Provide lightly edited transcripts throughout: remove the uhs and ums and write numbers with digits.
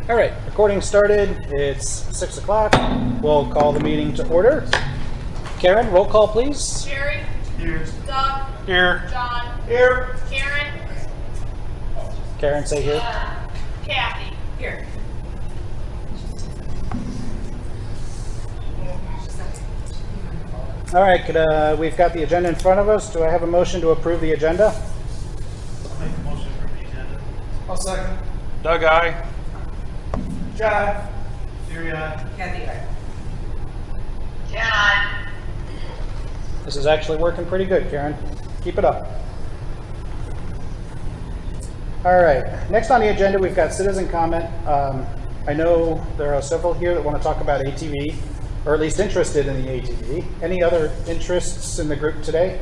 All right, recording started. It's 6 o'clock. We'll call the meeting to order. Karen, roll call, please. Jerry. Here. Doug. Here. John. Here. Karen. Karen, say here. Kathy. Here. All right, we've got the agenda in front of us. Do I have a motion to approve the agenda? I'll make a motion to approve the agenda. I'll second. Doug, aye. John. Jerry, aye. Kathy. John. This is actually working pretty good, Karen. Keep it up. All right, next on the agenda, we've got citizen comment. I know there are several here that want to talk about ATV, or at least interested in the ATV. Any other interests in the group today?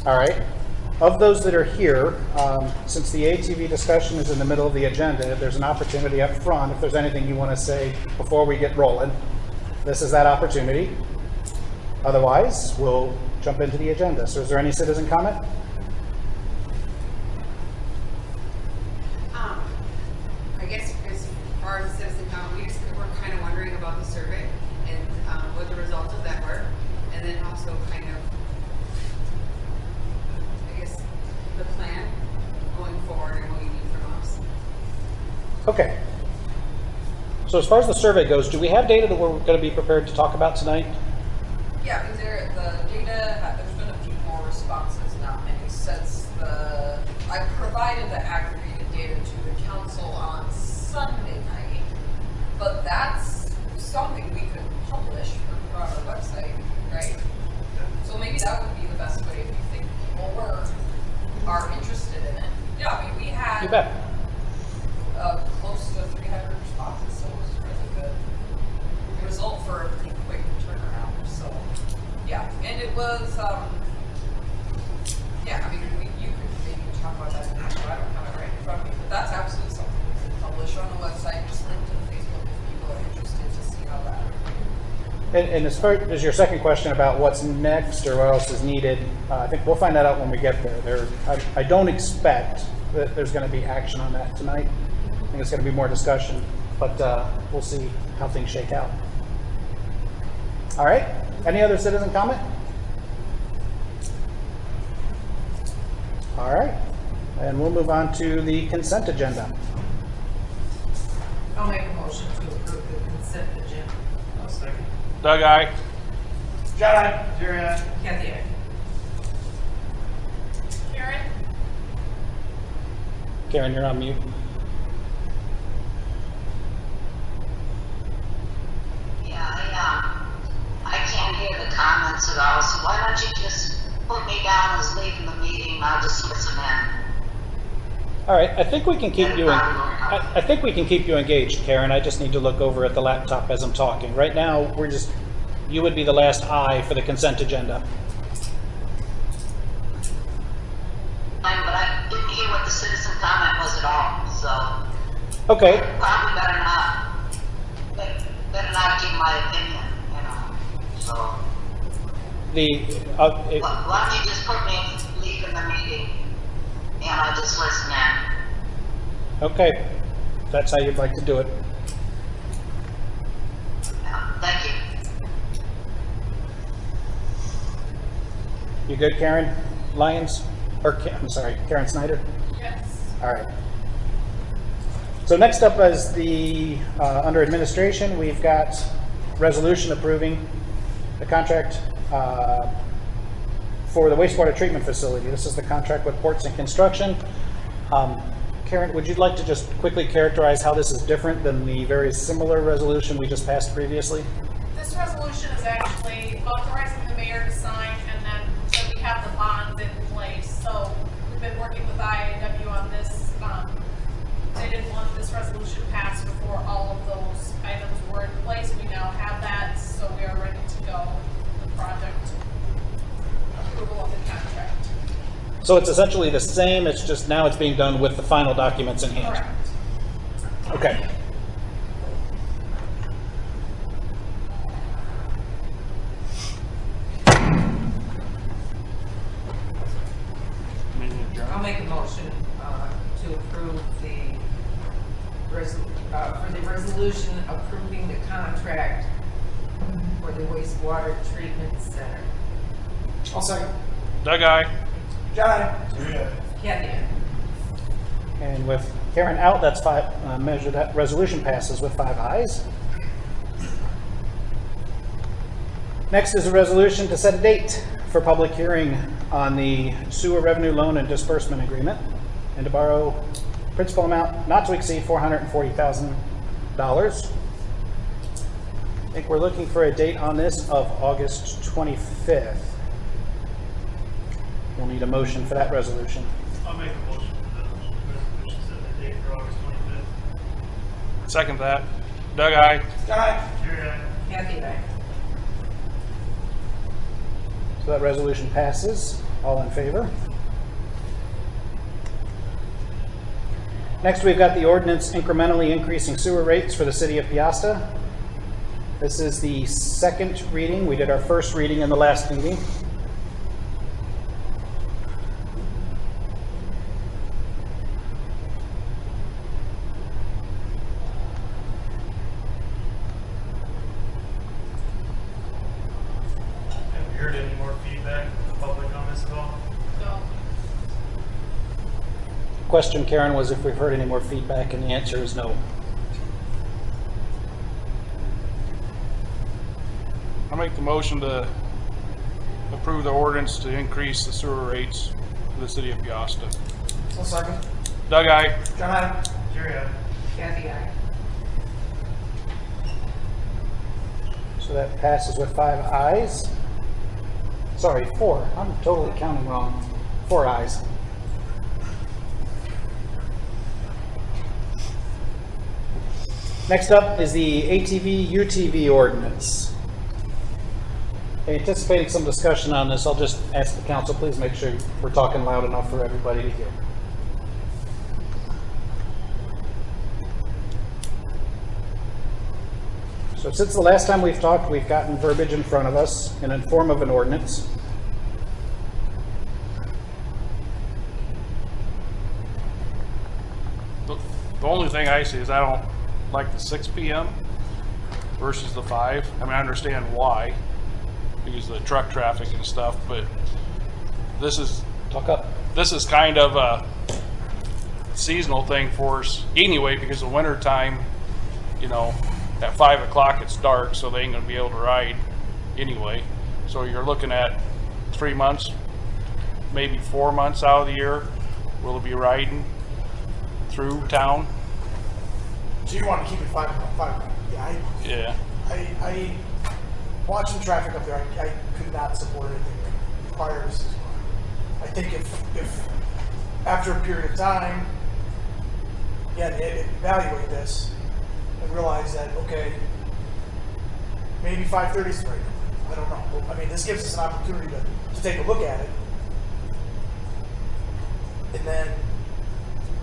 All right. Of those that are here, since the ATV discussion is in the middle of the agenda, there's an opportunity up front if there's anything you want to say before we get rolling. This is that opportunity. Otherwise, we'll jump into the agenda. So is there any citizen comment? I guess as far as the citizen comment, we were kind of wondering about the survey and what the results of that were, and then also kind of, I guess, the plan going forward and what you need from us. Okay. So as far as the survey goes, do we have data that we're going to be prepared to talk about tonight? Yeah, because the data, there's been a few more responses, not many, since I provided the aggregated data to the council on Sunday night, but that's something we could publish on our website, right? So maybe that would be the best way if you think people are interested in it. Yeah, I mean, we had You bet. close to 300 responses, so it was really good result for a pretty quick turnaround. So yeah, and it was yeah, I mean, you could maybe talk about that now, so I don't have it right in front of me, but that's absolutely something we can publish on the website, just link to the Facebook if people are interested to see how that. And as far as your second question about what's next or what else is needed, I think we'll find that out when we get there. I don't expect that there's going to be action on that tonight. I think it's going to be more discussion, but we'll see how things shake out. All right. Any other citizen comment? All right. And we'll move on to the consent agenda. I'll make a motion to approve the consent agenda. I'll second. Doug, aye. John. Jerry, aye. Kathy. Karen. Karen, you're on mute. Yeah, I can't hear the comments at all, so why don't you just put me down as leaving the meeting, and I'll just listen in. All right, I think we can keep you. I think we can keep you engaged, Karen. I just need to look over at the laptop as I'm talking. Right now, you would be the last I for the consent agenda. But I didn't hear what the citizen comment was at all, so. Okay. Probably better not give my opinion, you know, so. Why don't you just put me leaving the meeting, and I'll just listen in. Okay, that's how you'd like to do it. Thank you. You good, Karen Lyons? I'm sorry, Karen Snyder? Yes. All right. So next up is the, under administration, we've got resolution approving the contract for the wastewater treatment facility. This is the contract with Ports and Construction. Karen, would you like to just quickly characterize how this is different than the very similar resolution we just passed previously? This resolution is actually authorizing the mayor to sign, and then so we have the bonds in place. So we've been working with IAW on this. They didn't want this resolution passed before all of those items were in place. We now have that, so we are ready to go with the project approval of the contract. So it's essentially the same, it's just now it's being done with the final documents in hand. Correct. Okay. I'll make a motion to approve the for the resolution approving the contract for the wastewater treatment center. I'll second. Doug, aye. John. Kathy, aye. And with Karen out, that's that resolution passes with 5 ayes. Next is a resolution to set a date for public hearing on the sewer revenue loan and disbursement agreement and to borrow principal amount not to exceed $440,000. I think we're looking for a date on this of August 25th. We'll need a motion for that resolution. I'll make a motion for the resolution setting the date for August 25th. Second that. Doug, aye. John. Jerry, aye. Kathy, aye. So that resolution passes. All in favor? Next, we've got the ordinance incrementally increasing sewer rates for the city of Peosta. This is the second reading. We did our first reading in the last meeting. Have you heard any more feedback from the public on this at all? So, Question, Karen, was if we've heard any more feedback, and the answer is no. I make the motion to approve the ordinance to increase the sewer rates for the city of Peosta. I'll second. Doug, aye. John. Jerry, aye. Kathy, aye. So that passes with 5 ayes. Sorry, 4. I'm totally counting wrong. 4 ayes. Next up is the ATV UTV ordinance. Anticipating some discussion on this, I'll just ask the council, please make sure we're talking loud enough for everybody to hear. So since the last time we've talked, we've gotten verbiage in front of us in the form of an ordinance. The only thing I see is I don't like the 6 p.m. versus the 5. I mean, I understand why, because of the truck traffic and stuff, but this is Talk up. this is kind of a seasonal thing for us anyway, because the winter time, you know, at 5 o'clock it's dark, so they ain't gonna be able to ride anyway. So you're looking at 3 months, maybe 4 months out of the year, we'll be riding through town. So you want to keep it 5 o'clock? Yeah, Yeah. I watching traffic up there, I could not support anything prior to 6 o'clock. I think if after a period of time, again, evaluate this and realize that, okay, maybe 5:30 is the right number. I don't know. I mean, this gives us an opportunity to take a look at it and then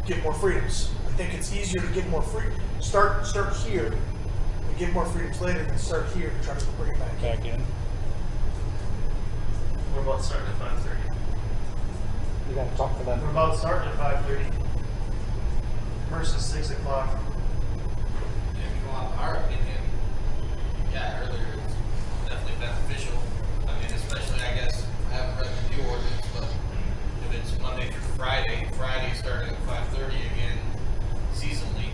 get more freedoms. I think it's easier to get more freedom. Start here and get more freedoms later than start here and try to bring it back in. What about starting at 5:30? You gotta talk to them. What about starting at 5:30 versus 6 o'clock? If you want our opinion, yeah, earlier is definitely beneficial. I mean, especially, I guess, I haven't read the new ordinance, but if it's Monday through Friday starting at 5:30 again, seasonally,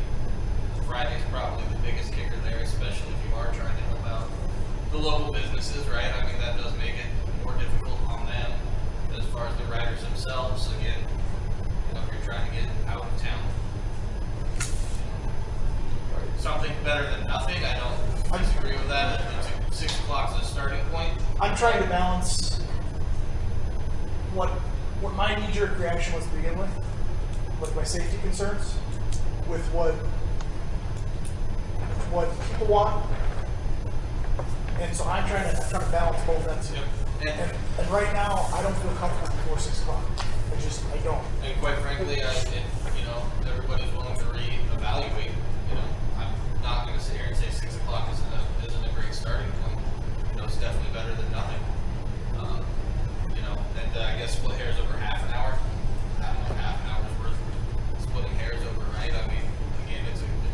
Friday's probably the biggest kicker there, especially if you are trying to help out the local businesses, right? I mean, that does make it more difficult on them as far as the riders themselves. Again, you know, if you're trying to get out of town, something better than nothing. I don't disagree with that. It's 6 o'clock is a starting point. I'm trying to balance what my knee-jerk reaction was to begin with my safety concerns, with what people want, and so I'm trying to balance both ends here. Yep. And right now, I don't feel comfortable before 6 o'clock. I don't. And quite frankly, if everybody's willing to reevaluate, I'm not going to sit here and say 6 o'clock isn't a great starting point. It's definitely better than nothing. And I guess split hairs over half an hour. I don't know, half an hour's worth of splitting hairs over, right? I mean, again, it's a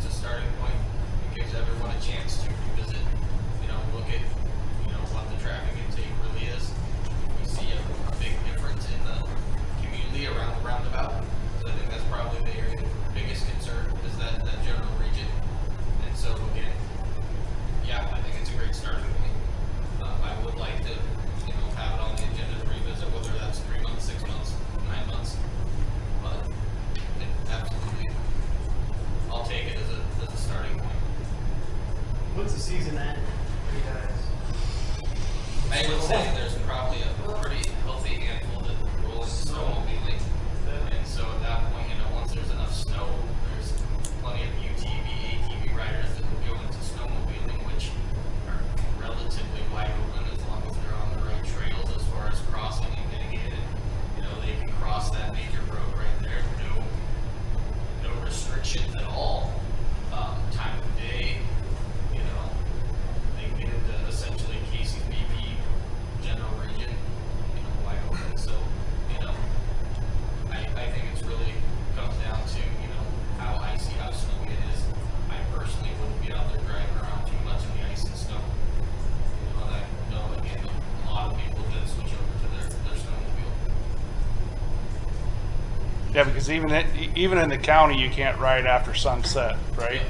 Yeah, because even in the county, you can't ride after sunset, right?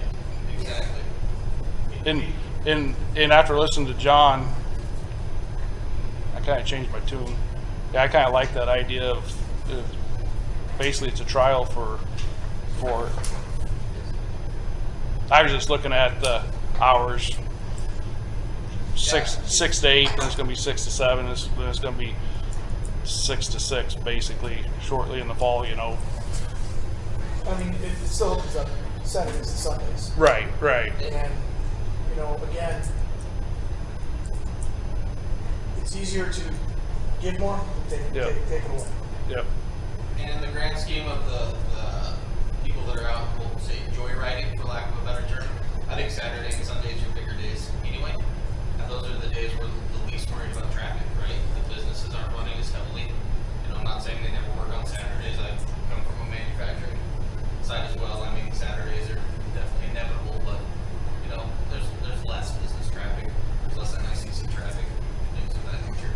Exactly. And after listening to John, I kind of changed my tune. Yeah, I kind of like that idea of basically it's a trial for. I was just looking at the hours, six to 8, then it's going to be 6 to 7, then it's going to be 6 to 6, basically, shortly in the fall, you know. I mean, it still opens up Saturdays and Sundays. Right. And, you know, again, it's easier to give more than take it away. Yep. And in the grand scheme of the people that are out, we'll say joyriding, for lack of a better term, I think Saturdays and Sundays are bigger days anyway. And those are the days where the least worried about traffic, right? The businesses aren't running as heavily. You know, I'm not saying they never work on Saturdays. I come from a manufacturing side as well. I mean, Saturdays are definitely inevitable, but you know, there's less business traffic, there's less NICC traffic, things of that nature.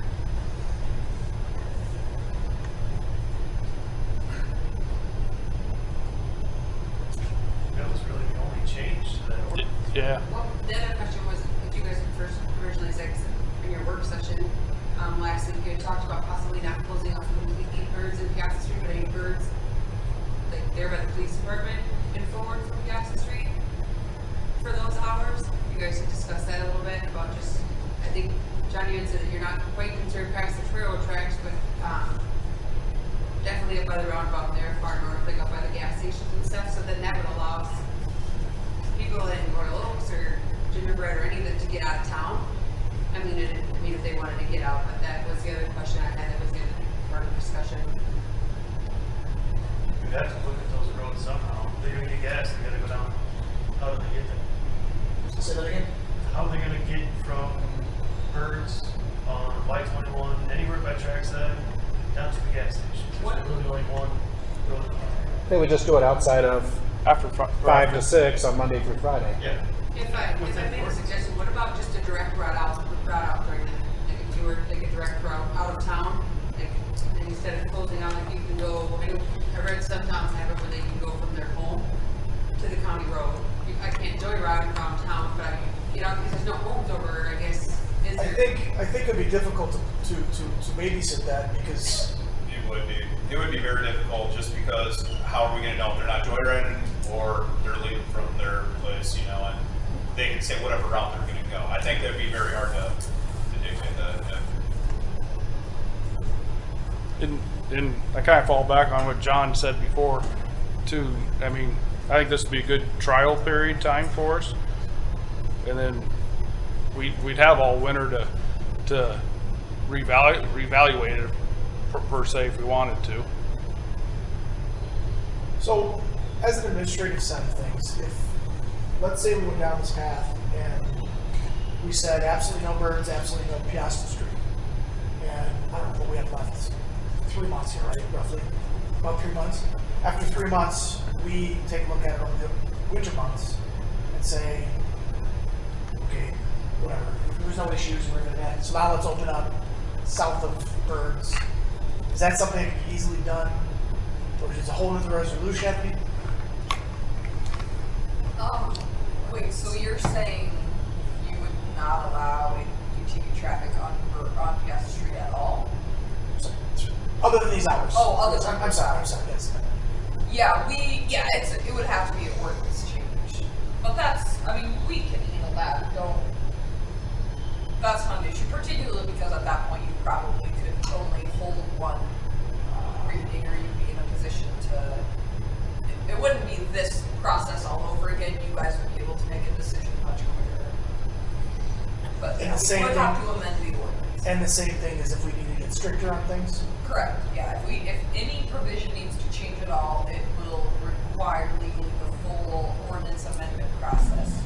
That was really the only change to that ordinance. Yeah. Well, the other question was, what you guys first originally said, 'cause in your work session, last week, you had talked about possibly not closing off completely birds in Peosta Street, but any birds, like there by the police department and forward from Peosta Street for those hours. You guys had discussed that a little bit about just, I think, Johnny had said that you're not quite concerned past the railroad tracks, but, definitely up by the roundabout there, far north, like up by the gas stations and stuff, so then that would allow people in Royal Oaks or Gingerbread or any of them to get out of town. I mean, if they wanted to get out, but that was the other question I had, that was the other part of the discussion. We'd have to look at those roads somehow. They're gonna get gas, they gotta go down. How do they get there? Say that again? How are they gonna get from Birds on Y21, anywhere by trackside, down to the gas station? What- There's really only one road. They would just do it outside of After 5 to 6 on Monday through Friday. Yeah. If I made a suggestion, what about just a direct route out during the, like if you were to take a direct route out of town, like, and instead of closing out, like you can go, I read some towns have it where they can go from their home to the county road. I can't joyride around town, but I can get out because there's no homes over, I guess, is I there? think it'd be difficult to babysit that because It would be very difficult just because how are we gonna know if they're not joyriding or they're leaving from their place, you know, and they can say whatever route they're gonna go. I think that'd be very hard to dictate that. And I kind of fall back on what John said before, too. I mean, I think this would be a good trial period time for us. And then we'd have all winter to reevaluate it per se if we wanted to. So, as an administrative side of things, if, let's say we went down this path and we said absolutely no birds, absolutely no Peosta Street, and I don't know what we have left, 3 months here, right, roughly, about 3 months. After 3 months, we take a look at it over the winter months and say, okay, whatever, there's no issues, we're gonna end. So now let's open up south of birds. Is that something that can be easily done? Or does a whole other resolution have to be? Wait, so you're saying you would not allow UTV traffic on Peosta Street at all? Other than these hours? Oh, other than I'm sorry, yes. Yeah, it would have to be an ordinance change. But we can handle that, that's not an issue, particularly because at that point you probably could only hold one reading, or you'd be in a position to, it wouldn't be this process all over again, you guys would be able to make a decision much quicker. But And the same we would thing- have to amend the ordinance. And the same thing is if we need to get stricter on things? Correct, yeah, if any provision needs to change at all, it will require legally the full ordinance amendment process,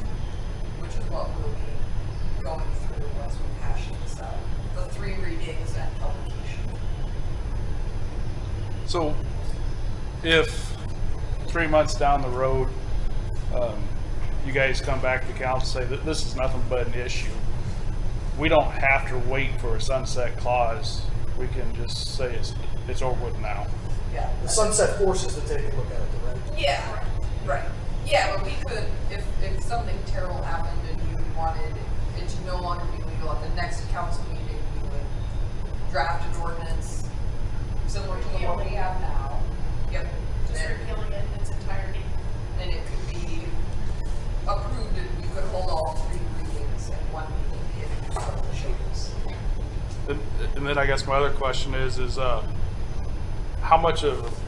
which is what we'll be going through once we hash this out. The 3 readings and publication. So if 3 months down the road, you guys come back to council and say that this is nothing but an issue, we don't have to wait for a sunset clause. We can just say it's over with now. Yeah. The sunset forces to take a look at it, right? Yeah, right. Yeah, but we could, if something terrible happened and you wanted it to no longer be legal, at the next council meeting, we would draft an ordinance similar to the one we have now. Yep. Just repealing it in its entirety. And it could be approved and you could hold all 3 readings in one meeting if you so choose. And then I guess my other question is how much of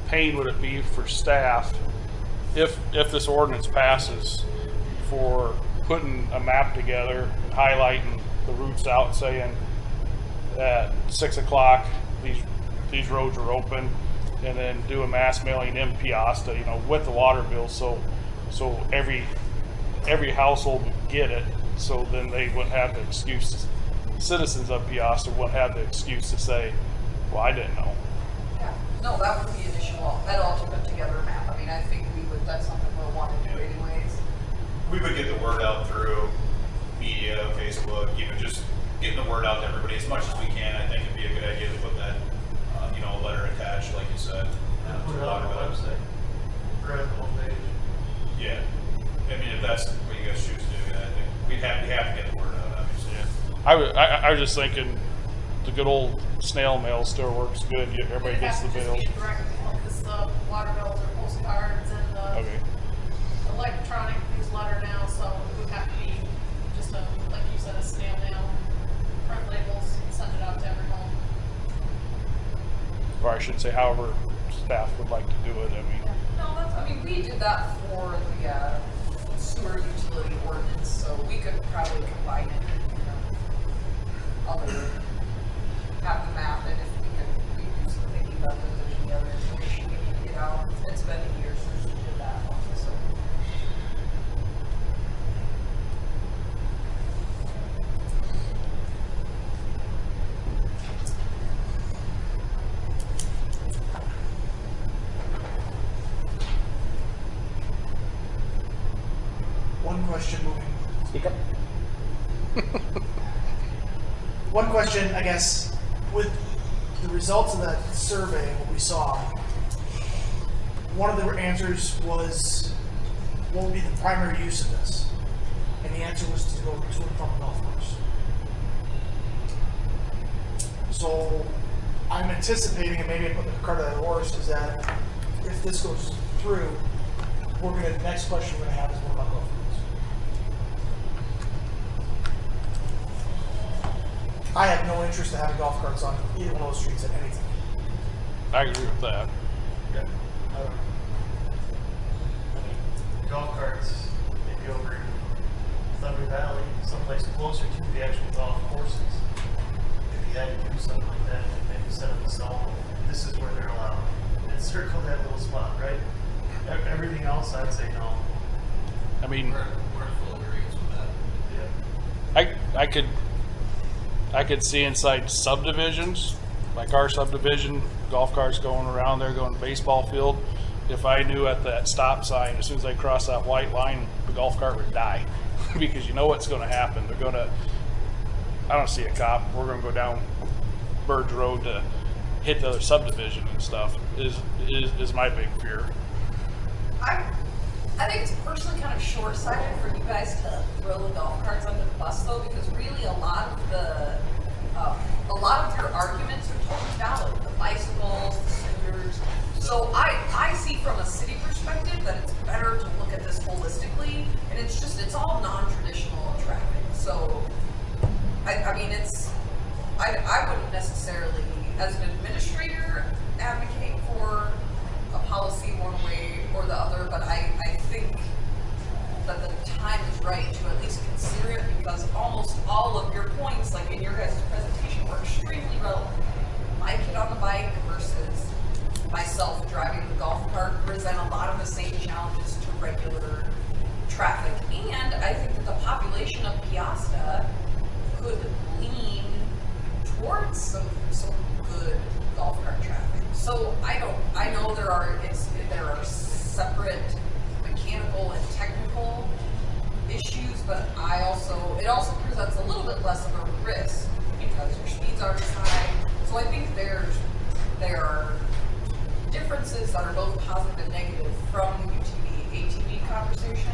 pain would it be for staff if this ordinance passes for putting a map together and highlighting the routes out and saying at 6 o'clock these roads are open, and then do a mass mailing in Peosta, with the water bill, so every household would get it, so then they wouldn't have the excuse. Citizens of Peosta wouldn't have the excuse to say, well, I didn't know. Yeah. No, that would be an issue. That all to put together a map. I mean, I think that's something we'll want to do anyways. We would get the word out through media, Facebook, just getting the word out to everybody as much as we can. I think it'd be a good idea to put that, a letter attached, like you said. Put it on the website, right on the homepage. Yeah. I mean, if that's what you guys choose to do, I think we have to get the word out, obviously. I was just thinking the good old snail mail still works good. Everybody gets the bill. Because the water bills are postcards and the Okay. electronic newsletter now, so it would have to be just like you said, a snail mail, print labels, send it out to every home. Or I should say, however staff would like to do it. No, we did that for the sewer utility ordinance, so we could probably combine it, have the map, and if we could do some thinking about if there's any other information we need to get out. It's been a year since we did that one, so. One question moving. Speak up. One question, I guess, with the results of that survey and what we saw, one of the answers was, what would be the primary use of this? And the answer was to go to and from a golf course. So I'm anticipating, and maybe I put the cart on the horse, is that if this goes through, the next question we're gonna have is what about golf course? I have no interest in having golf carts on either one of those streets at any time. I agree with that. Yeah. Golf carts, maybe over in Thunder Valley, someplace closer to the actual golf courses. If you had to do something like that, maybe set up a zone, this is where they're allowed. And circle that little spot, right? Everything else, I'd say no. We're full agreements with that. Yeah. I could see inside subdivisions, like our subdivision, golf carts going around there, going to the baseball field. If I knew at that stop sign, as soon as they cross that white line, the golf cart would die. Because you know what's going to happen. I don't see a cop. We're going to go down Burge Road to hit the other subdivision and stuff, is my big fear. I think it's personally kind of short-sighted for you guys to throw the golf carts under the bus, though, because really a lot of your arguments are totally valid. The bicycles, the scooters. So I see from a city perspective that it's better to look at this holistically, and it's all non-traditional traffic. So I wouldn't necessarily, as an administrator, advocate for a policy one way or the other, but I think that the time is right to at least consider it, because almost all of your points, like in your guys' presentation, were extremely relevant. My kid on the bike versus myself driving the golf cart present a lot of the same challenges to regular traffic. And I think that the population of Peosta could lean towards some good golf cart traffic. So I know there are separate mechanical and technical issues, but it also presents a little bit less of a risk because your speeds aren't as high. So I think there's things that are both positive and negative from the UTV ATV conversation,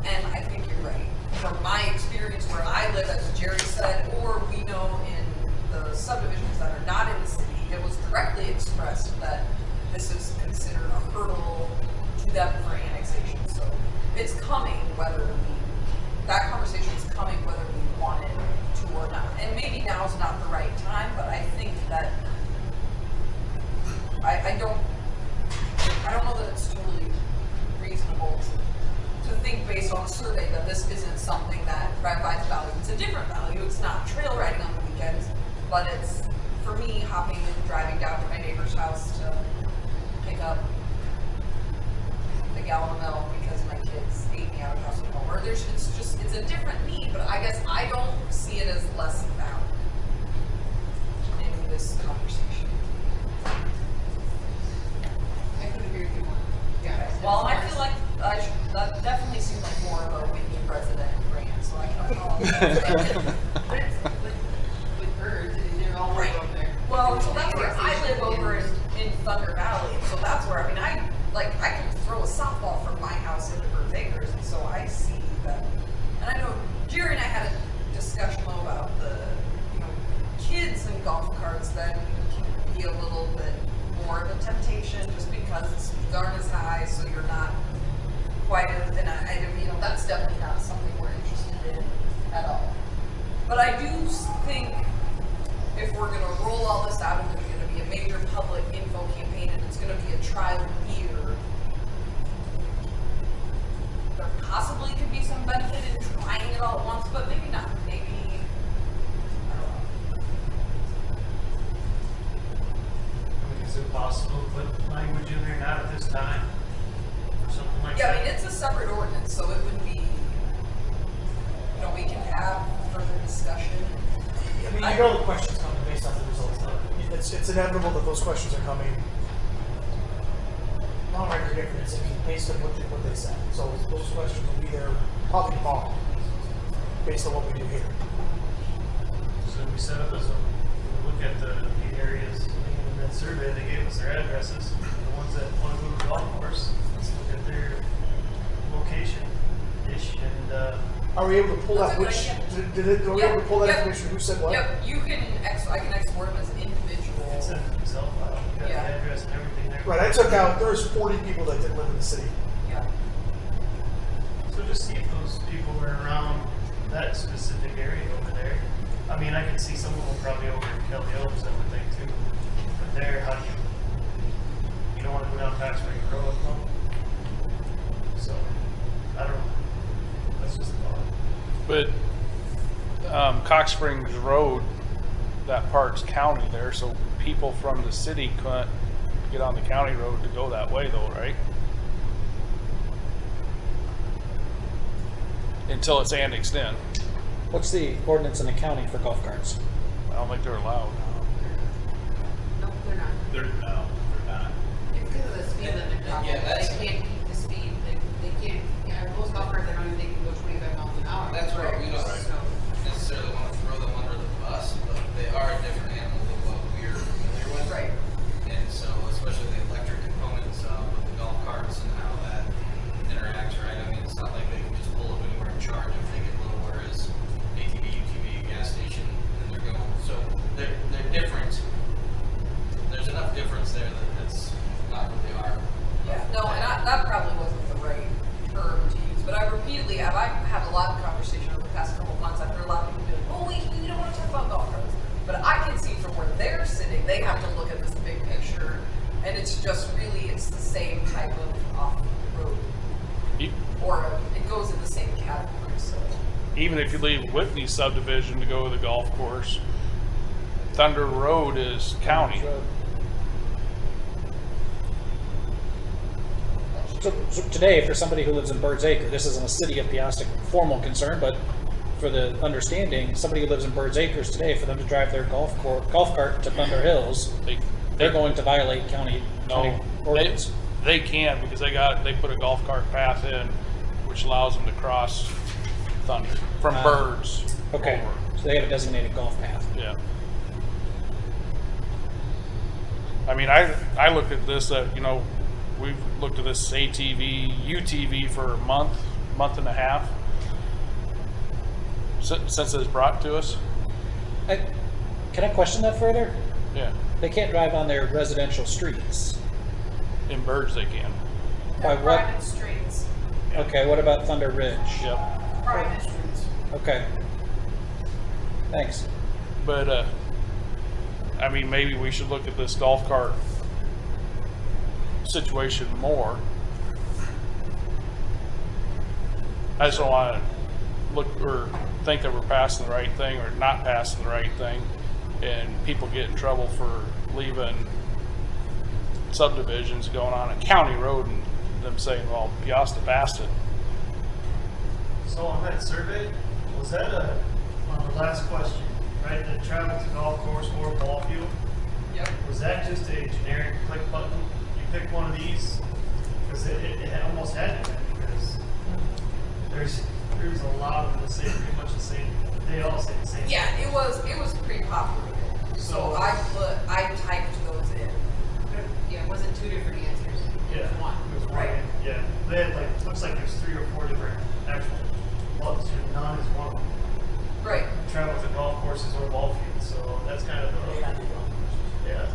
and I think you're right. From my experience where I live, as Jerry said, or we know in the subdivisions that are not in the city, it was directly expressed that this is considered a hurdle to them for annexation. So it's coming whether that conversation is coming whether we want it to or not. And maybe now is not the right time, but I think that I don't know that it's totally reasonable to think based on a survey that this isn't something that provides value. It's a different value. It's not trail riding on the weekends, but it's for me hopping and driving down to my neighbor's house to pick up a gallon of milk because my kids ate me out of house at home. Or it's a different need, but I guess I don't see it as less value in this conversation. I could agree with you more. Yeah. Well, I feel like that definitely seems like more of a Whitney president rant, so I can apologize. But it's with birds, and they're all right over there. Well, so that's where I live over in Thunder Valley, so that's where, I mean, I can throw a softball from my house into Birds Acres, and so I see that. And I know Jerry and I had a discussion about the, kids and golf carts that can be a little bit more of a temptation just because the speeds aren't as high, so you're not quite as, and that's definitely not something we're interested in at all. But I do think if we're going to roll all this out and there's going to be a major public info campaign and it's going to be a trial year, there possibly could be some benefit in trying it all at once, but maybe not. Maybe, I don't know. I mean, is it possible to put language in there, not at this time, or something like Yeah, that? I mean, it's a separate ordinance, so it would be, we can have further discussion. I mean, you know the questions coming based on the results. It's inevitable that those questions are coming. Long record difference, I mean, based on what they said. So those questions will be there probably tomorrow, based on what we do here. So we set up as we look at the areas in that survey, they gave us their addresses. The ones that want to go to the golf course, let's look at their location-ish and, Are we able to pull That's that? a good Which idea. are we able to pull that Yep. information? Who said what? Yep, I can export them as individual. it's an Excel file, you got the Yeah. address and everything there. Right. I took out. There's 40 people that didn't live in the city. Yeah. So just see if those people were around that specific area over there. I mean, I could see some of them probably over in Kelly Oaks, I would think too. But there, how do you don't want to go down Cox Spring Road, no? So, I don't know. That's just a thought. But Cox Springs Road, that part's county there, so people from the city couldn't get on the county road to go that way though, right? Until it's annexed in. What's the ordinance in the county for golf carts? I don't think they're allowed. No, they're not. They're not. It's because of the speed limit problem. Yeah, that's- They can't keep the speed, they can't, most golf carts, I don't even think can go 25 miles an hour. That's right, we don't So, necessarily want to throw them under the bus, but they are a different animal than what we're familiar with. Right. And so, especially the electric components with the golf carts and how that interacts, right? I mean, it's not like they can just pull up anywhere and charge if they get low, whereas ATV, UTV, gas station, and they're going. So they're different. There's enough difference there that it's not what they are. Yeah, no, and that probably wasn't the right term to use, but I repeatedly have, I have a lot of conversation over the past couple of months. I've heard a lot of people be like, oh, we don't want to talk about golf carts. But I can see from where they're sitting, they have to look at this big picture, and it's just really, it's the same type of off-road, or it goes in the same category, so. Even if you leave Whitney subdivision to go to the golf course, Thunder Road is county. So today, for somebody who lives in Birds Acre, this isn't a city of Peosta formal concern, but for the understanding, somebody who lives in Birds Acres today, for them to drive their golf cart to Thunder Hills, they're going to violate county ordinance. They can because they put a golf cart path in, which allows them to cross Thunder from Birds. Okay, over. so they have a designated golf path. Yeah. I mean, I look at this that, we've looked at this ATV, UTV for a month and a half since it was brought to us. Can I question that further? Yeah, They can't drive on their residential streets. in Burge they can. By what? Private streets, Okay, what about Thunder Ridge? Yep. private. Okay. Thanks. But I mean, maybe we should look at this golf cart situation more. I just don't want to look or think that we're passing the right thing or not passing the right thing, and people get in trouble for leaving subdivisions going on a county road and them saying, well, Peosta passed it. So on that survey, was that on the last question, right, the travel to golf course or ball field? Yep. Was that just a generic click button? You pick one of these? Because it almost had to be, because there's a lot of them that say pretty much the same, they all say the same. Yeah, it was pretty popular. So I typed those in. Yeah, it wasn't two different answers. Yeah, It was one. it was one, Right. yeah. They had like, looks like there's 3 or 4 different actual buttons, and none is one of them. Right. Travel to golf courses or ball fields, so that's kind of the, yeah.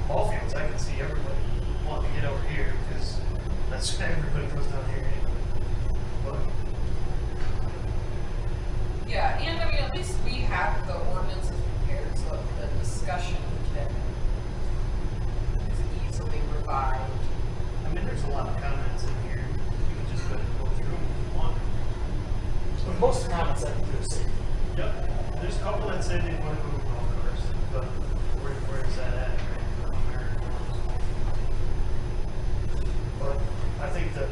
Ball fields, I can see everybody wanting to get over here, because that's where everybody goes down here anyway. But, Yeah, and I mean, at least we have the ordinances prepared, so the discussion is easily revived. I mean, there's a lot of comments in here, you can just go through them if you want. But most of the comments that do is safety. Yep, there's a couple that say they want to go to golf carts, but where is that at? But I think the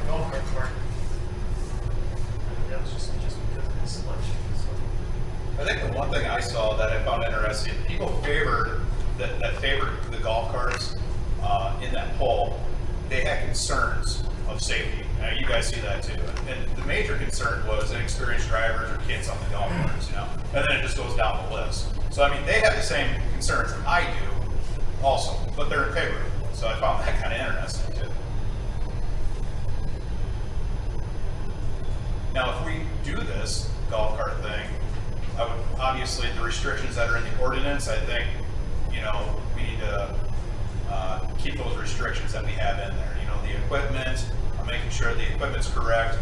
golf cart part, that was just because of the selection. So. I think the one thing I saw that I found interesting, people favored that favored the golf carts in that poll. They had concerns of safety. Now, you guys see that too. And the major concern was inexperienced drivers or kids on the golf carts, you know. And then it just goes down the list. So I mean, they have the same concerns that I do, also, but they're in favor of it. So I found that kind of interesting too. Now, if we do this golf cart thing, I would, obviously the restrictions that are in the ordinance, I think, you know, we need to keep those restrictions that we have in there. You know, the equipment, making sure the equipment's correct,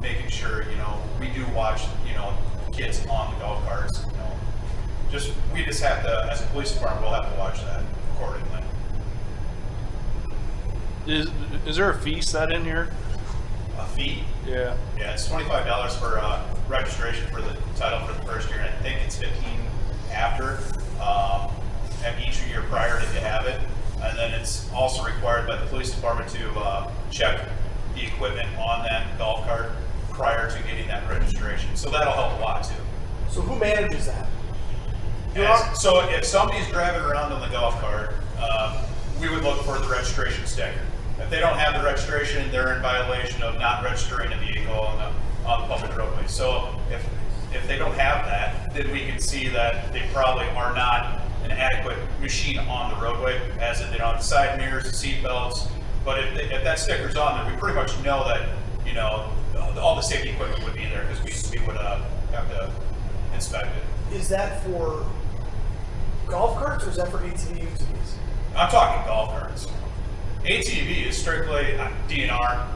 making sure, you know, we do watch, you know, kids on the golf carts, you know. We just have to, as a police department, we'll have to watch that accordingly. Is there a fee set in here? A fee? Yeah. Yeah, it's $25 for registration for the title for the first year, and I think it's $15 after, at each year prior if you have it. And then it's also required by the police department to check the equipment on that golf cart prior to getting that registration. So that'll help a lot too. So who manages that? So if somebody's driving around on the golf cart, we would look for the registration sticker. If they don't have the registration, they're in violation of not registering a vehicle on the public roadway. So if they don't have that, then we can see that they probably are not an adequate machine on the roadway, as in, you know, the side mirrors, the seat belts. But if that sticker's on there, we pretty much know that, you know, all the safety equipment would be there, because we would have to inspect it. Is that for golf carts or is that for ATV UTVs? I'm talking golf carts. ATV is strictly DNR,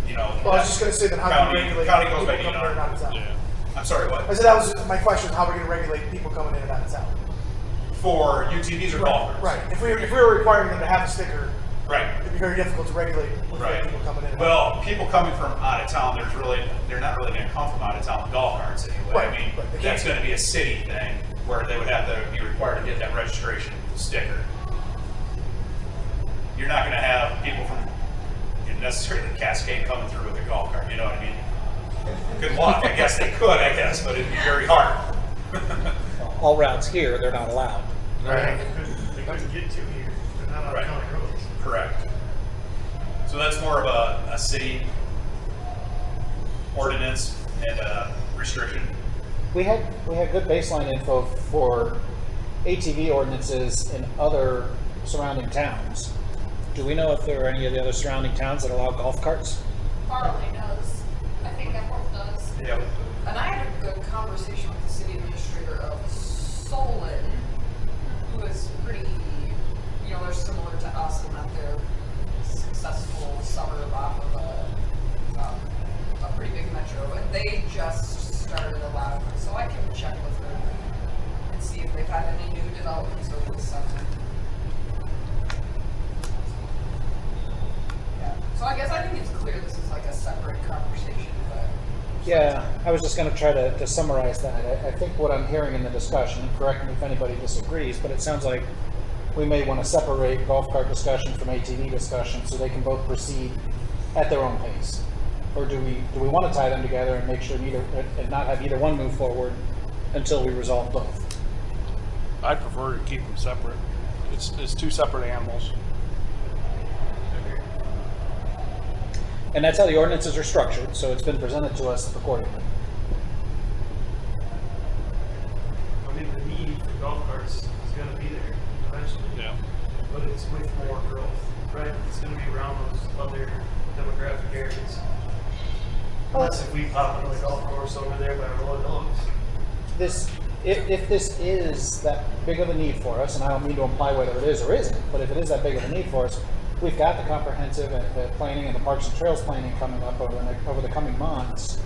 you know. Well, I was just going to say that how do we regulate county goes by people coming in and out of town? Yeah. I'm sorry, what? I said that was my question, how are we going to regulate people coming in and out of town? For UTVs or golf carts? Right. If we were requiring them to have a sticker, Right. it'd be very difficult to regulate with Right. people coming in. Well, people coming from out of town, they're not really going to come from out of town with golf carts anyway. Right, I mean, but they that's can't. going to be a city thing where they would have to be required to get that registration sticker. You're not going to have people from necessarily Cascade coming through with a golf cart. You know what I mean? Good luck. I guess they could. I guess, but it'd be very hard. All routes here, they're not allowed. Right. They couldn't get to here, they're not on Right. county roads. Correct. So that's more of a city ordinance and a restriction. We had good baseline info for ATV ordinances in other surrounding towns. Do we know if there are any of the other surrounding towns that allow golf carts? Farley does. I think Epworth does. Yep. And I had a good conversation with the city administrator of Solon, who is pretty, you know, they're similar to us in that they're successful suburb off of a pretty big metro, and they just started allowing them. So I can check with them and see if they've had any new developments over the summer. Yeah. So I guess I think it's clear this is like a separate conversation, but. Yeah, I was just going to try to summarize that. I think what I'm hearing in the discussion, and correct me if anybody disagrees, but it sounds like we may want to separate golf cart discussion from ATV discussion so they can both proceed at their own pace. Or do we want to tie them together and make sure neither, and not have either one move forward until we resolve both? I'd prefer to keep them separate. It's two separate animals. And that's how the ordinances are structured, so it's been presented to us accordingly. I mean, the need for golf carts is gonna be there eventually. Yeah. But it's with more growth, right? It's gonna be around those other demographic areas. Unless if we pop another golf course over there by Rolling Hills. If this is that big of a need for us, and I don't mean to imply whether it is or isn't, but if it is that big of a need for us, we've got the comprehensive planning and the Parks and Trails planning coming up over the coming months.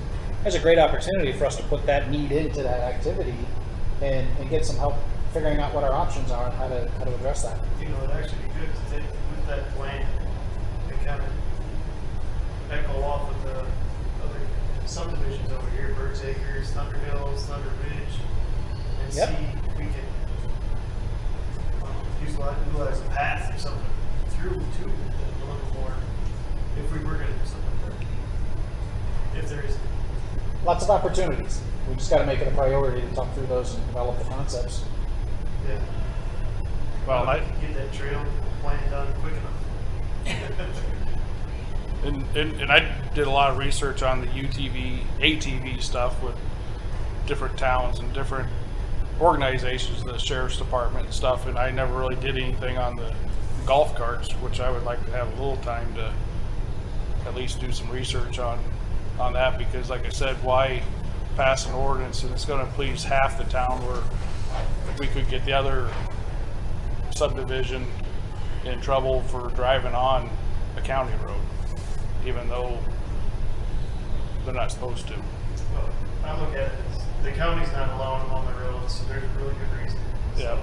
There's a great opportunity for us to put that need into that activity and get some help figuring out what our options are and how to address that. You know, it'd actually be good to take with that plan and kind of echo off with the other subdivisions over here, Birds Acres, Thunder Hills, Thunder Ridge, and Yep. see if we can utilize a path or something through to a little more if we were going to do something like that. If there is. Lots of opportunities. We just got to make it a priority to talk through those and develop the concepts. Yeah. Well, get that trail plan done quick enough. and I did a lot of research on the ATV stuff with different towns and different organizations, the sheriff's department and stuff, and I never really did anything on the golf carts, which I would like to have a little time to at least do some research on that, because like I said, why pass an ordinance and it's going to please half the town where we could get the other subdivision in trouble for driving on a county road, even though they're not supposed to. Well, I look at it as the county's not allowing them on the roads, so there's a really good reason. Yeah.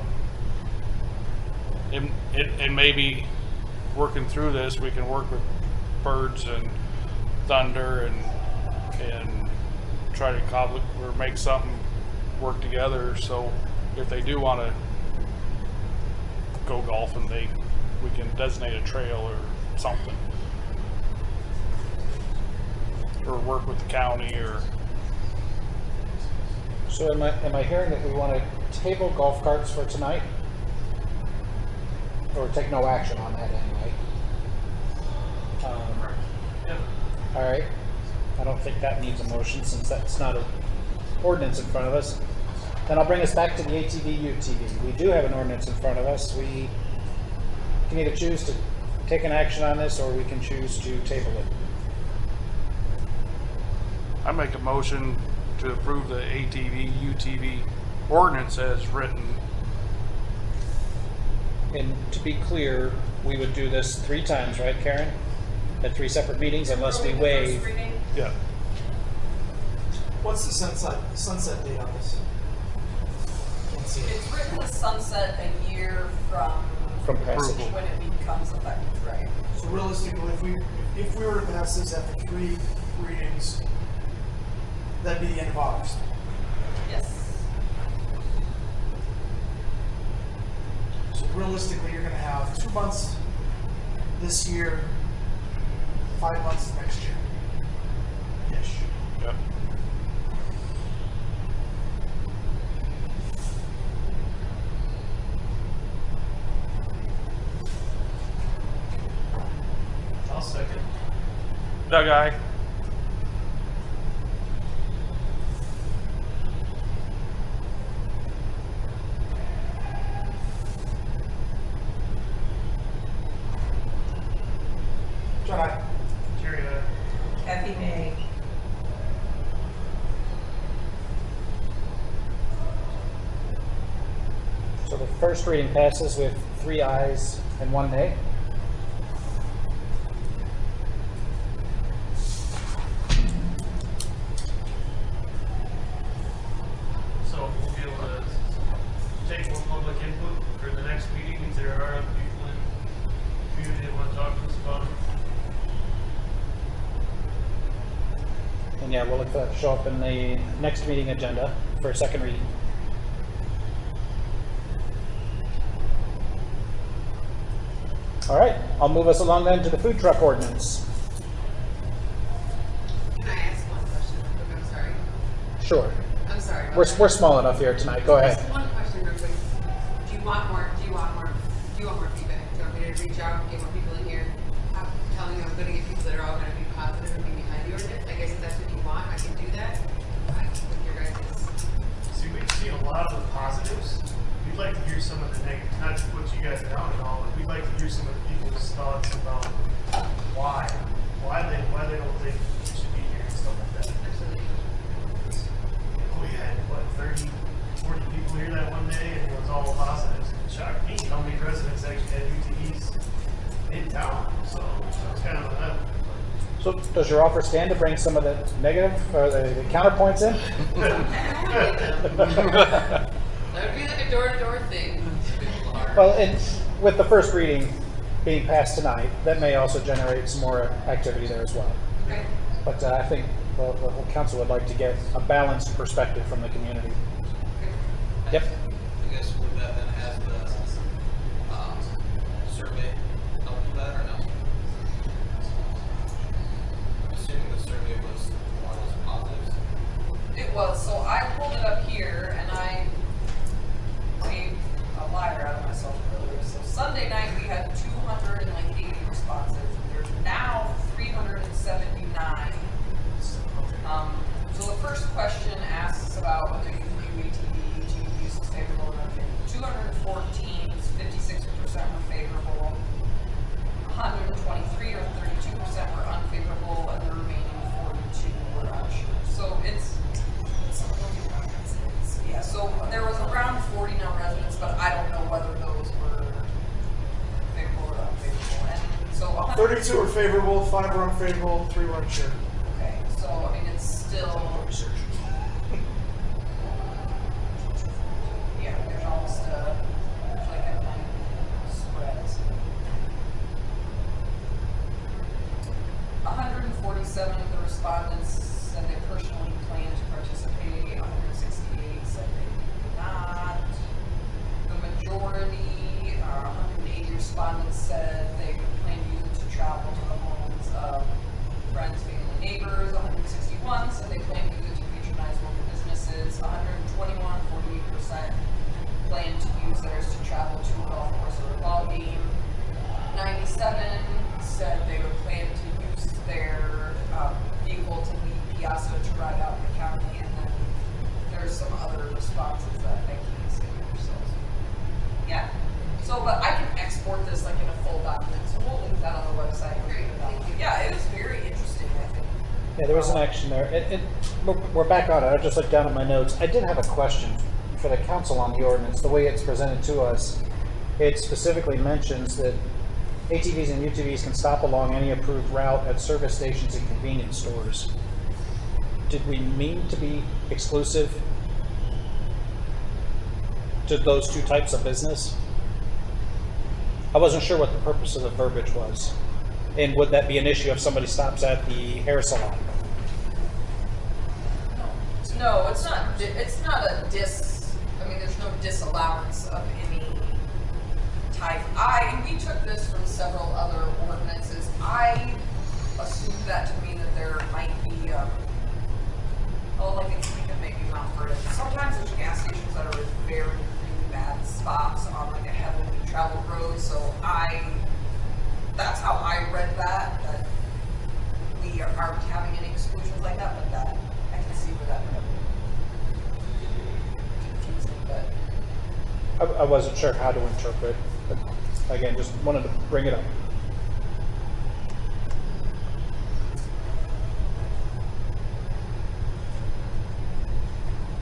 And maybe working through this, we can work with Birds and Thunder and try to cobble or make something work together. So if they do want to go golfing, we can designate a trail or something, or work with the county. Or So am I hearing that we want to table golf carts for tonight? Or take no action on that anyway? Yeah. All right. I don't think that needs a motion since that's not an ordinance in front of us. Then I'll bring us back to the ATV, UTV. We do have an ordinance in front of us. We can either choose to take an action on this or we can choose to table it. I make a motion to approve the ATV, UTV ordinance as written. And to be clear, we would do this 3 times, right, Karen? At 3 separate meetings unless we waive. Yeah. What's the sunset date on this? Can't see it. It's written to sunset a year From passage. Approval. when it becomes effective, right? So realistically, if we were to pass this after 3 readings, that'd be the end of August. Yes. So realistically, you're gonna have 2 months this year, 5 months next year. Ish. Yep. I'll second. Doug, aye. first reading passes with 3 ayes and 1 nay. So we'll be able to take more public input for the next meeting if there are other people in the community that want to talk to us about it. And yeah, we'll look for that to show up in the next meeting agenda for a second reading. All right, I'll move us along then to the food truck ordinance. Can I ask one question? Look, I'm sorry. Sure. I'm sorry. about We're that. small enough here tonight. Go ahead. Just one question real quick. Do you want more feedback? Do you want me to reach out and get more people in here? I'm telling you, I'm gonna get people that are all gonna be positive and be behind the ordinance. I guess if that's what you want, I can do that. With your guys' See, we've seen a lot of the positives. We'd like to hear some of the negatives, not to put you guys down at all, but we'd like to hear some of the people's thoughts about why they don't think it should be here and stuff like that. absolutely. We had, what, 30, 40 people here that one day, and it was all positives. It shocked me how many residents actually had UTVs in town, so it's kind of a So does your offer stand to bring some of the negative or the counterpoints in? That would be like a door-to-door thing. Well, and with the first reading being passed tonight, that may also generate some more activity there as well. Okay. But I think the whole council would like to get a balanced perspective from the community. Yep. I guess would that then have the survey help with that or no? I'm assuming the survey was one of those positives. It was, so I pulled it up here and I made a liar out of myself earlier. So Sunday night we had 280 responses. There's now 379. So the first question asks about whether you view ATV use as favorable or unfavorable. 214, 56% were favorable. 123 or 32% were unfavorable, and the remaining 42 were unsure. So yeah, so there was around 40 non-residents, but I don't know whether those were favorable or unfavorable. And so 32 were favorable, 5 were unfavorable, 3 were unsure. Okay, so I mean it's still yeah, there's almost like a 9 spread. 147 of the respondents said they personally plan to participate. 168 said they did not. The majority, 180 respondents said they would plan to use it to travel to the homes of friends, family, neighbors. 161 said they plan to use it to patronize local businesses. 121, 48% plan to use theirs to travel to a golf course or a ball game. 97 said they would plan to use their vehicle to leave Peosta to ride out in the county, and then there's some other responses that I can't see here. So yeah. So, but I can export this like in a full document, so we'll link that on the website. Yeah, it was very interesting, I think. Yeah, there was an action there. We're back on it. I just looked down at my notes. I did have a question for the council on the ordinance. The way it's presented to us, it specifically mentions that ATVs and UTVs can stop along any approved route at service stations and convenience stores. Did we mean to be exclusive to those two types of business? I wasn't sure what the purpose of the verbiage was. And would that be an issue if somebody stops at the hair salon? No, it's not. It's not a I mean, there's no disallowance of any type. We took this from several other ordinances. I assumed that to mean that there might be, like we can make you out for it. Sometimes there's gas stations that are in very, really bad spots on like a heavily traveled road. So that's how I read that we aren't having any exclusions like that, but that I can see where that might be confusing, but I wasn't sure how to interpret, but again, just wanted to bring it up.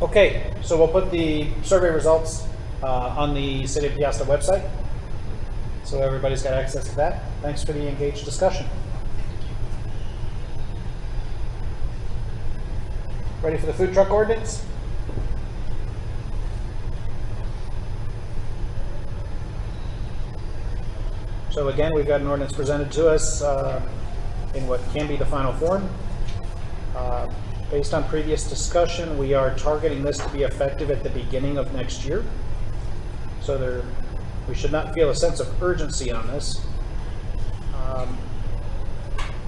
Okay, so we'll put the survey results on the City of Peosta website. So everybody's got access to that. Thanks for the engaged discussion. Ready for the food truck ordinance? So again, we've got an ordinance presented to us in what can be the final form. Based on previous discussion, we are targeting this to be effective at the beginning of next year. So we should not feel a sense of urgency on this.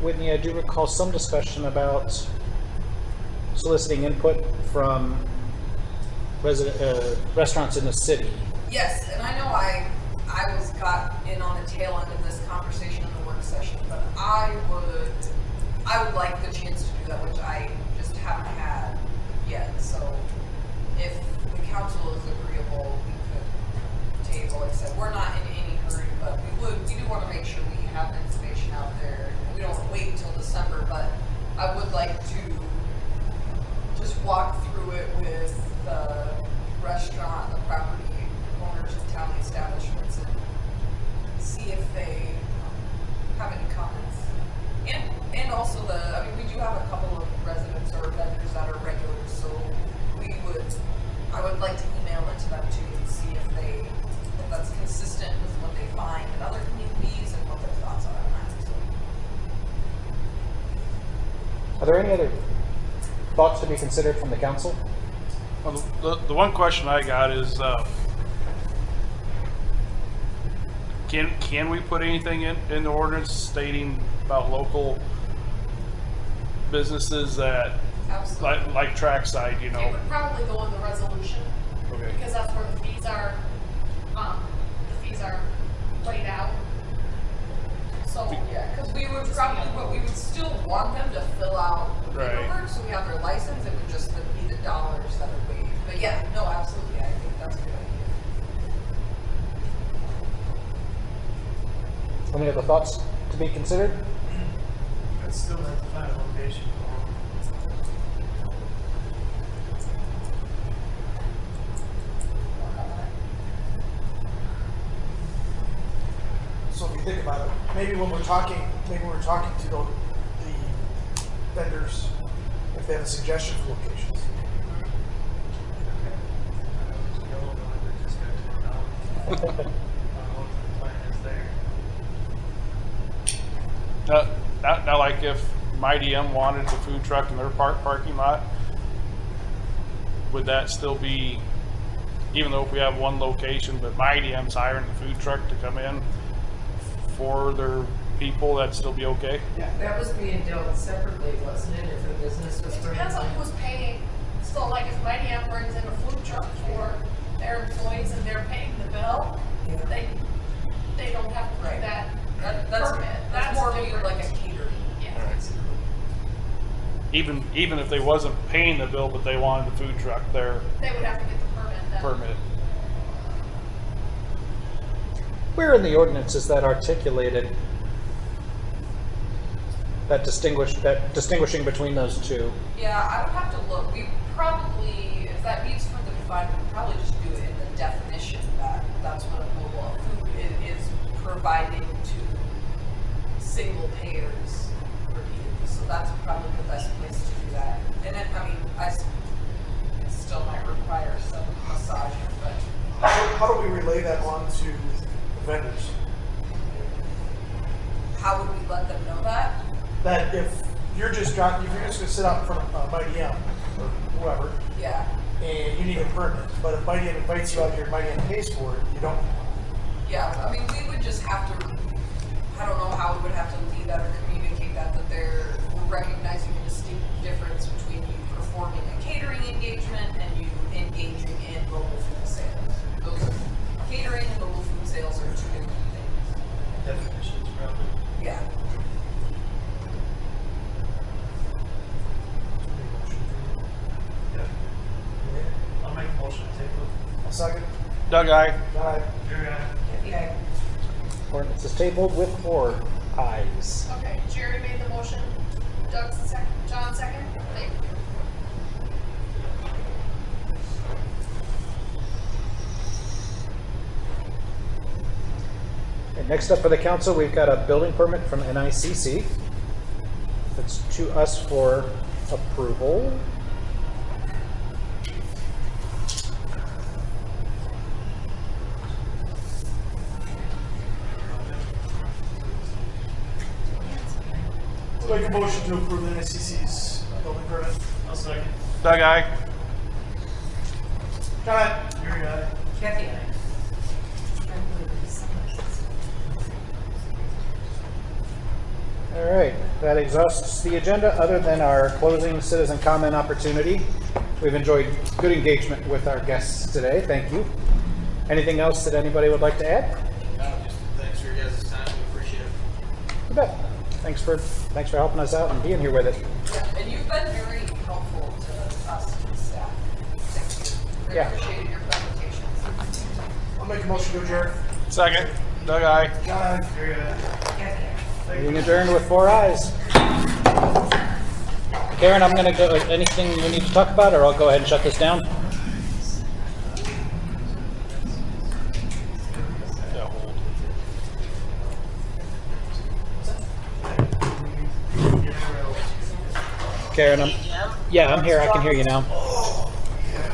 Whitney, I do recall some discussion about soliciting input from restaurants in the city. Yes, and I know I got in on the tail end of this conversation in the work session, but I would like the chance to do that, which I just haven't had yet. So if the council is agreeable, we could table. Like I said, we're not in any hurry, but we do want to make sure we have the information out there. We don't want to wait until December, but I would like to just walk through it with the restaurant, the property owners of town establishments, and see if they have any comments. And also we do have a couple of residents or vendors that are regulars, so I would like to email it to them too and see if that's consistent with what they find in other communities and what their thoughts are on that. So. Are there any other thoughts to be considered from the council? Well, the one question I got is, can we put anything in the ordinance stating about local businesses that, Absolutely. like trackside, you It know? would probably go in the resolution, Okay. because that's where the fees are laid out. So, Yeah, because we would probably, but we would still want them to fill out the Right. paperwork, so we have their license. It would just be the dollars that are waived. But yeah, no, absolutely, I think that's a good idea. Any other thoughts to be considered? I'd still have to find a location for them. So if you think about it, maybe when we're talking to the vendors, if they have a suggestion for locations. Yellow delivery just got turned on. I don't know what the plan is there. Now, like if Mighty M wanted the food truck in their parking lot, would that still be, even though if we have one location, but Mighty M's hiring the food truck to come in for their people, that'd still be okay? That was being dealt separately, wasn't it, if a business was it depends on who's paying. So like if Mighty M brings in a food truck for their employees and they're paying the bill, Yeah. they don't have to do Right. that That's permit. that's more different. like a catering. Yeah. Even if they wasn't paying the bill, but they wanted the food truck, their They would have to get the permit then. permit. Where in the ordinance is that articulated? That distinguishing between those two? Yeah, I would have to look. We probably, if that needs further defined, we would probably just do it in the definition that that's what a mobile food is providing to single payers repeatedly. So that's probably the best place to do that. And then, it still might require some massaging, but How do we relay that on to the vendors? how would we let them know that? That if you're just gonna sit out in front of Mighty M or whoever, Yeah. and you need a permit, but if Mighty M invites you out here, Mighty M pays for it, you don't. Yeah, I mean, we would just have to, I don't know how we would have to lead that or communicate that we're recognizing a distinct difference between you performing a catering engagement and you engaging in mobile food sales. Those catering and mobile food sales are two different things. Definitions, probably. Yeah. Yeah. I'll make a motion to table it. A second. Doug, aye. Aye. Jerry, aye. Yeah. Ordinance is tabled with 4 ayes. Okay, Jerry made the motion, Doug second, John second. Thank you. And next up for the council, we've got a building permit from NICC. That's to us for approval. I'll make a motion to approve the NICC's building permit. I'll second. Doug, aye. Comment? Gary, aye. Kathy, aye. All right, that exhausts the agenda, other than our closing citizen comment opportunity. We've enjoyed good engagement with our guests today. Thank you. Anything else that anybody would like to add? No, just thanks for your guys' time, we appreciate it. You bet. Thanks for helping us out and being here with it. Yeah, and you've been very helpful to us and staff. Thank you. Yeah. I appreciated your presentations. I'll make a motion to adjourn. Second. Doug, aye. John, aye. Gary, aye. Kathy, aye. Meeting adjourned with 4 ayes. Karen, I'm going to go. Anything you need to talk about, or I'll go ahead and shut this down? Yeah, hold. Karen, I'm here. I can hear you now.